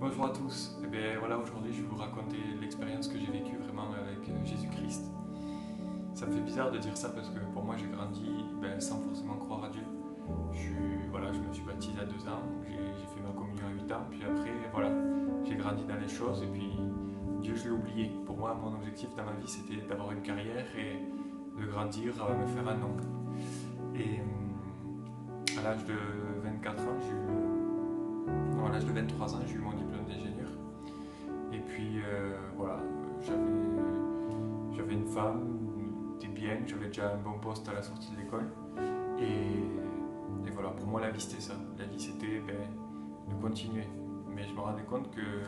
Bonjour à tous. Et bien voilà, aujourd'hui je vais vous raconter l'expérience que j'ai vécue vraiment avec Jésus-Christ. Ça me fait bizarre de dire ça parce que pour moi j'ai grandi sans forcément croire à Dieu. Je me suis baptisé à 2 ans, j'ai fait ma communion à 8 ans, puis après voilà, j'ai grandi dans les choses et puis Dieu je l'ai oublié. Pour moi mon objectif dans ma vie c'était d'avoir une carrière et de grandir, me faire un nom. Et à l'âge de 24 ans, non, à l'âge de 23 ans, j'ai eu mon diplôme d'ingénieur. Et puis j'avais une femme, des biens, j'avais déjà un bon poste à la sortie de l'école. Et voilà, pour moi la vie c'était ça. La vie c'était de continuer. Mais je me rendais compte que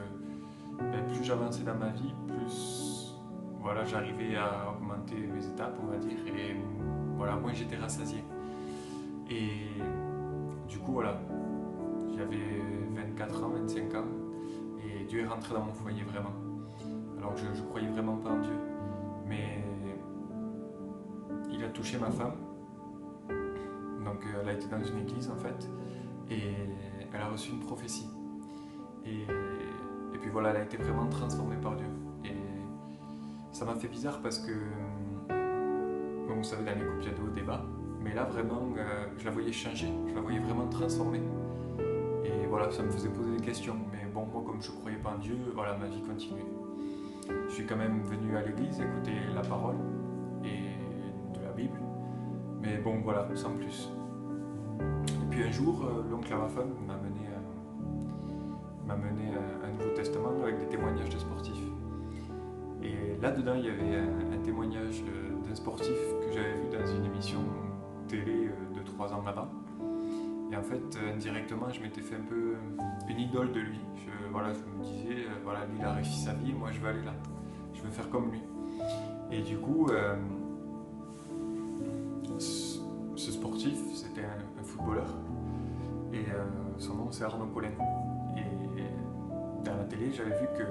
plus j'avançais dans ma vie, plus voilà, j'arrivais à augmenter mes étapes, on va dire. Et voilà, moins j'étais rassasié. Et du coup, voilà, j'avais 24 ans, 25 ans, et Dieu est rentré dans mon foyer vraiment. Alors que je croyais vraiment pas en Dieu. Mais il a touché ma femme, donc elle a été dans une église en fait, et elle a reçu une prophétie. Et puis voilà, elle a été vraiment transformée par Dieu. Et ça m'a fait bizarre parce que, comme vous savez, dans les groupes, il y a de hauts débats, mais là vraiment, je la voyais changer, je la voyais vraiment transformée. Et voilà, ça me faisait poser des questions. Mais bon, moi, comme je ne croyais pas en Dieu, voilà, ma vie continuait. Je suis quand même venu à l'église écouter la parole et de la Bible. Mais bon, voilà, sans plus. Et puis un jour, l'oncle à ma femme m'a mené à un Nouveau Testament avec des témoignages de sportifs. Et là-dedans, il y avait un témoignage d'un sportif que j'avais vu dans une émission télé de 3 ans avant. Et en fait, indirectement, je m'étais fait un peu une idole de lui. Je me disais, lui, il a réussi sa vie, moi, je veux aller là. Je veux faire comme lui. Et du coup, ce sportif, c'était un footballeur. Et son nom, c'est Arnaud Collin. Et dans la télé, j'avais vu que,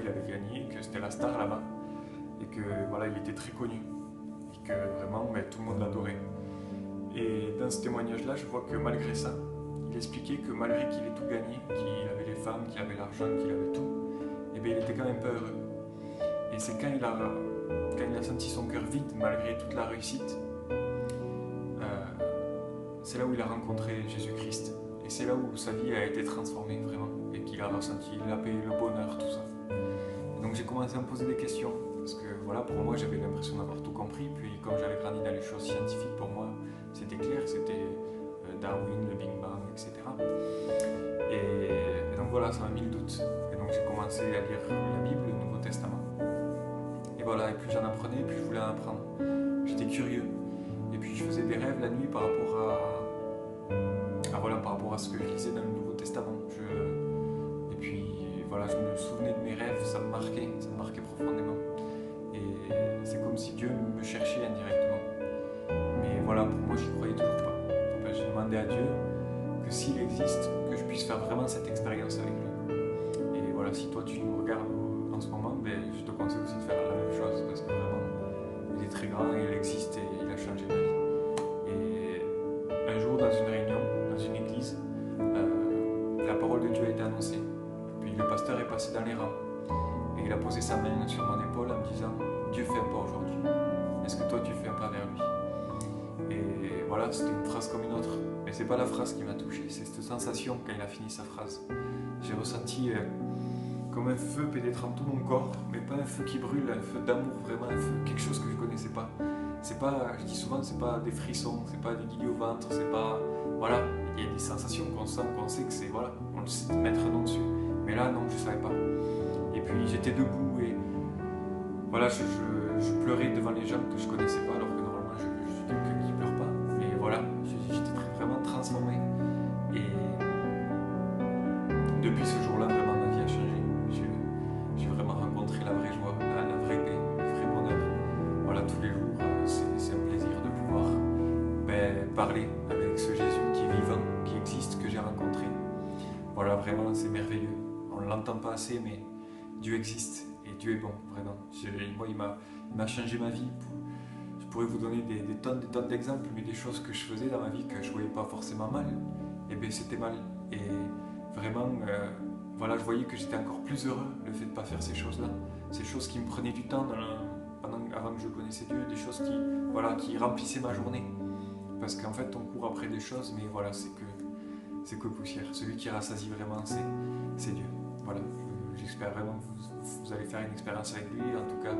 il avait gagné, que c'était la star là-bas. Et que, il était très connu. Et que vraiment, tout le monde l'adorait. Et dans ce témoignage-là, je vois que malgré ça, il expliquait que malgré qu'il ait tout gagné, qu'il avait les femmes, qu'il avait l'argent, qu'il avait tout, il était quand même pas heureux. Et c'est quand il a senti son cœur vide malgré toute la réussite, c'est là où il a rencontré Jésus-Christ. Et c'est là où sa vie a été transformée vraiment. Et qu'il a ressenti la paix, le bonheur, tout ça. Et donc j'ai commencé à me poser des questions. Parce que pour moi j'avais l'impression d'avoir tout compris. Puis comme j'avais grandi dans les choses scientifiques, pour moi c'était clair, c'était Darwin, le Big Bang, etc. Et donc voilà, ça m'a mis le doute. Et donc j'ai commencé à lire la Bible, le Nouveau Testament. Et voilà, et plus j'en apprenais, plus je voulais en apprendre. J'étais curieux. Et puis je faisais des rêves la nuit par rapport à ce que je lisais dans le Nouveau Testament. Et puis voilà, je me souvenais de mes rêves, ça me marquait profondément. Et c'est comme si Dieu me cherchait indirectement. Mais voilà, pour moi, j'y croyais toujours pas. Donc j'ai demandé à Dieu que s'il existe, que je puisse faire vraiment cette expérience avec lui. Et voilà, si toi tu nous regardes en ce moment, je te conseille aussi de faire la même chose parce que vraiment, il est très grand et il existe et il a changé ma vie. Et un jour, dans une réunion, dans une église, la parole de Dieu a été annoncée. Puis le pasteur est passé dans les rangs et il a posé sa main sur mon épaule en me disant « Dieu fait un pas aujourd'hui. Est-ce que toi tu fais un pas vers lui ?» Et voilà, c'était une phrase comme une autre. Mais c'est pas la phrase qui m'a touché, c'est cette sensation quand il a fini sa phrase. J'ai ressenti comme un feu pénétrant tout mon corps, mais pas un feu qui brûle, un feu d'amour, vraiment un feu, quelque chose que je connaissais pas. C'est pas, je dis souvent, c'est pas des frissons, c'est pas des guillis au ventre, c'est pas, il y a des sensations qu'on sent, qu'on sait que c'est, on le sait mettre un nom dessus. Mais là, non, je savais pas. Et puis j'étais debout et je pleurais devant les gens que je connaissais pas, alors que normalement je suis quelqu'un qui pleure pas. Mais j'étais vraiment transformé. Et depuis ce jour-là, vraiment ma vie a changé. J'ai vraiment rencontré la vraie joie, la vraie paix, le vrai bonheur. Voilà, tous les jours, c'est un plaisir de pouvoir parler avec ce Jésus qui est vivant, qui existe, que j'ai rencontré. Voilà, vraiment, c'est merveilleux. On ne l'entend pas assez, mais Dieu existe et Dieu est bon, vraiment. Moi, il m'a changé ma vie. Je pourrais vous donner des tonnes d'exemples, mais des choses que je faisais dans ma vie que je ne voyais pas forcément mal, et c'était mal. Et vraiment, voilà, je voyais que j'étais encore plus heureux le fait de ne pas faire ces choses-là. Ces choses qui me prenaient du temps avant que je connaissais Dieu, des choses voilà, qui remplissaient ma journée. Parce qu'en fait, on court après des choses, mais voilà, c'est que poussière. Celui qui rassasie vraiment, c'est Dieu. Voilà, j'espère vraiment que vous allez faire une expérience avec lui. En tout cas,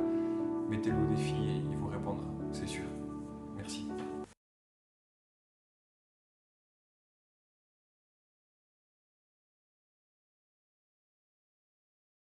mettez-le au défi et il vous répondra, c'est sûr.